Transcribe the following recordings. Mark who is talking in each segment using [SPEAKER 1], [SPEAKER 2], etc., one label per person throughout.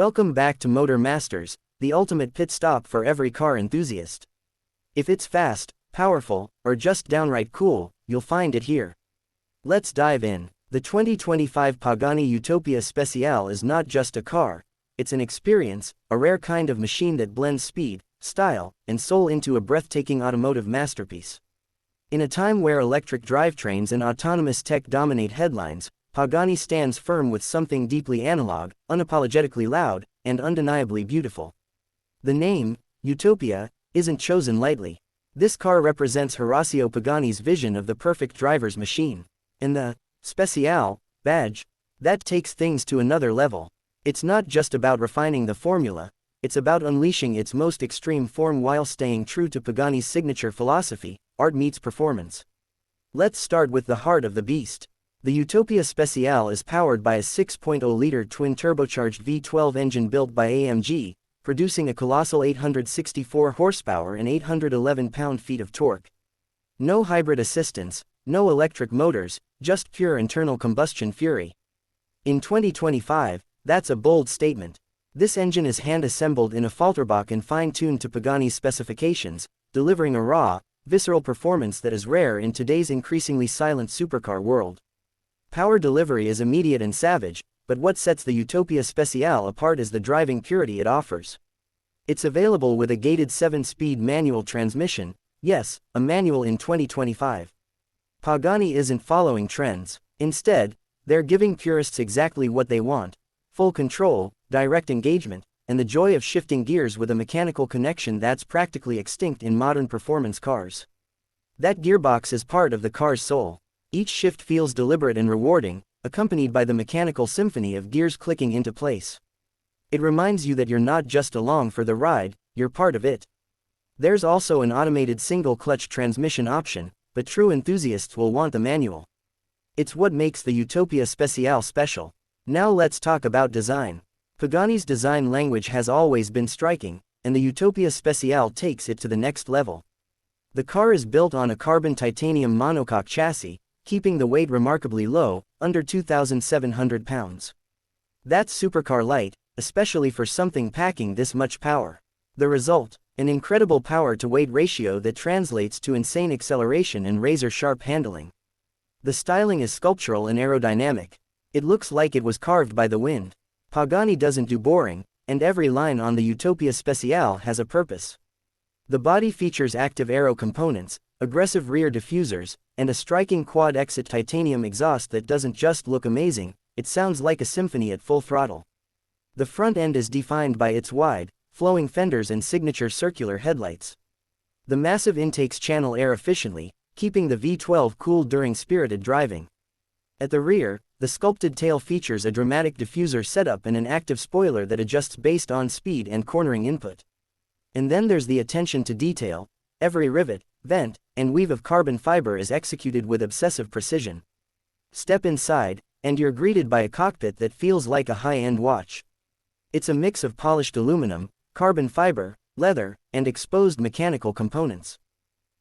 [SPEAKER 1] Welcome back to Motor Masters, the ultimate pit stop for every car enthusiast. If it's fast, powerful, or just downright cool, you'll find it here. Let's dive in. The 2025 Pagani Utopia Speciale is not just a car, it's an experience, a rare kind of machine that blends speed, style, and soul into a breathtaking automotive masterpiece. In a time where electric drivetrains and autonomous tech dominate headlines, Pagani stands firm with something deeply analog, unapologetically loud, and undeniably beautiful. The name, Utopia, isn't chosen lightly. This car represents Horacio Pagani's vision of the perfect driver's machine. And the Speciale badge, that takes things to another level. It's not just about refining the formula, it's about unleashing its most extreme form while staying true to Pagani's signature philosophy: art meets performance. Let's start with the heart of the beast. The Utopia Speciale is powered by a 6.0-liter twin-turbocharged V12 engine built by AMG, producing a colossal 864 horsepower and 811 pound-feet of torque. No hybrid assistance, no electric motors, just pure internal combustion fury. In 2025, that's a bold statement. This engine is hand-assembled in a Falterbach and fine-tuned to Pagani's specifications, delivering a raw, visceral performance that is rare in today's increasingly silent supercar world. Power delivery is immediate and savage, but what sets the Utopia Speciale apart is the driving purity it offers. It's available with a gated 7-speed manual transmission, yes, a manual in 2025. Pagani isn't following trends. Instead, they're giving purists exactly what they want: full control, direct engagement, and the joy of shifting gears with a mechanical connection that's practically extinct in modern performance cars. That gearbox is part of the car's soul. Each shift feels deliberate and rewarding, accompanied by the mechanical symphony of gears clicking into place. It reminds you that you're not just along for the ride, you're part of it. There's also an automated single-clutch transmission option, but true enthusiasts will want the manual. It's what makes the Utopia Speciale special. Now let's talk about design. Pagani's design language has always been striking, and the Utopia Speciale takes it to the next level. The car is built on a carbon titanium monocoque chassis, keeping the weight remarkably low, under 2,700 pounds. That's supercar light, especially for something packing this much power. The result: an incredible power-to-weight ratio that translates to insane acceleration and razor-sharp handling. The styling is sculptural and aerodynamic. It looks like it was carved by the wind. Pagani doesn't do boring, and every line on the Utopia Speciale has a purpose. The body features active aero components, aggressive rear diffusers, and a striking quad-exit titanium exhaust that doesn't just look amazing, it sounds like a symphony at full throttle. The front end is defined by its wide, flowing fenders and signature circular headlights. The massive intakes channel air efficiently, keeping the V12 cool during spirited driving. At the rear, the sculpted tail features a dramatic diffuser setup and an active spoiler that adjusts based on speed and cornering input. And then there's the attention to detail. Every rivet, vent, and weave of carbon fiber is executed with obsessive precision. Step inside, and you're greeted by a cockpit that feels like a high-end watch. It's a mix of polished aluminum, carbon fiber, leather, and exposed mechanical components.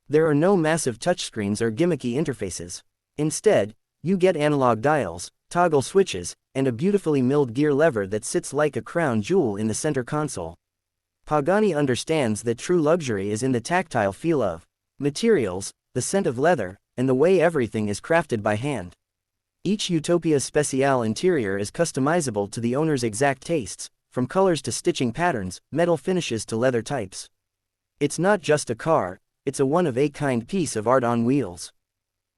[SPEAKER 1] There are no massive touchscreens or gimmicky interfaces. Instead, you get analog dials, toggle switches, and a beautifully milled gear lever that sits like a crown jewel in the center console. Pagani understands that true luxury is in the tactile feel of materials, the scent of leather, and the way everything is crafted by hand. Each Utopia Speciale interior is customizable to the owner's exact tastes, from colors to stitching patterns, metal finishes to leather types. It's not just a car, it's a one-of-a-kind piece of art on wheels.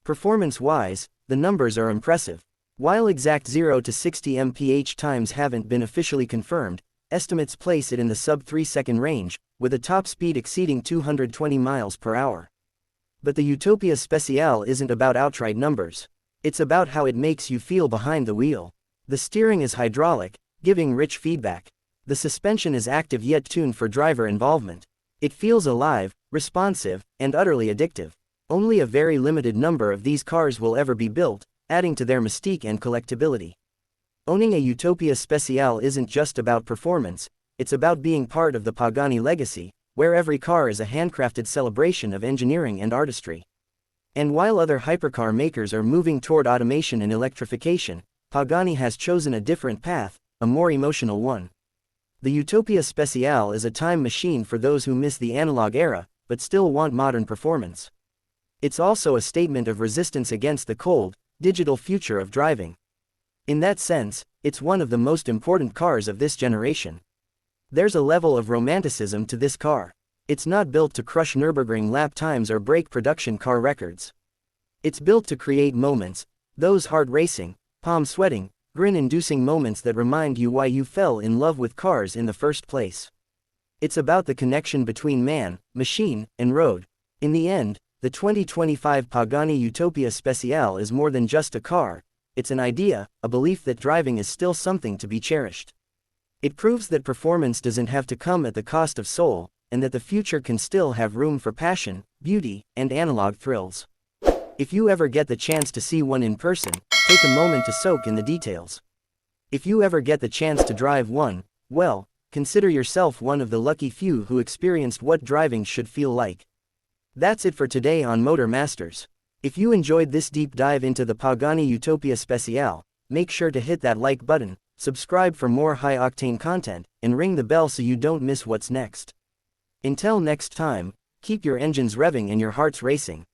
[SPEAKER 1] Performance-wise, the numbers are impressive. While exact 0 to 60 mph times haven't been officially confirmed, estimates place it in the sub-3-second range, with a top speed exceeding 220 miles per hour. But the Utopia Speciale isn't about outright numbers. It's about how it makes you feel behind the wheel. The steering is hydraulic, giving rich feedback. The suspension is active yet tuned for driver involvement. It feels alive, responsive, and utterly addictive. Only a very limited number of these cars will ever be built, adding to their mystique and collectability. Owning a Utopia Speciale isn't just about performance, it's about being part of the Pagani legacy, where every car is a handcrafted celebration of engineering and artistry. And while other hypercar makers are moving toward automation and electrification, Pagani has chosen a different path, a more emotional one. The Utopia Speciale is a time machine for those who miss the analog era, but still want modern performance. It's also a statement of resistance against the cold, digital future of driving. In that sense, it's one of the most important cars of this generation. There's a level of romanticism to this car. It's not built to crush Nürburgring lap times or break production car records. It's built to create moments, those heart racing, palm sweating, grin-inducing moments that remind you why you fell in love with cars in the first place. It's about the connection between man, machine, and road. In the end, the 2025 Pagani Utopia Speciale is more than just a car. It's an idea, a belief that driving is still something to be cherished. It proves that performance doesn't have to come at the cost of soul, and that the future can still have room for passion, beauty, and analog thrills. If you ever get the chance to see one in person, take a moment to soak in the details. If you ever get the chance to drive one, well, consider yourself one of the lucky few who experienced what driving should feel like. That's it for today on Motor Masters. If you enjoyed this deep dive into the Pagani Utopia Speciale, make sure to hit that like button, subscribe for more high-octane content, and ring the bell so you don't miss what's next. Until next time, keep your engines revving and your hearts racing.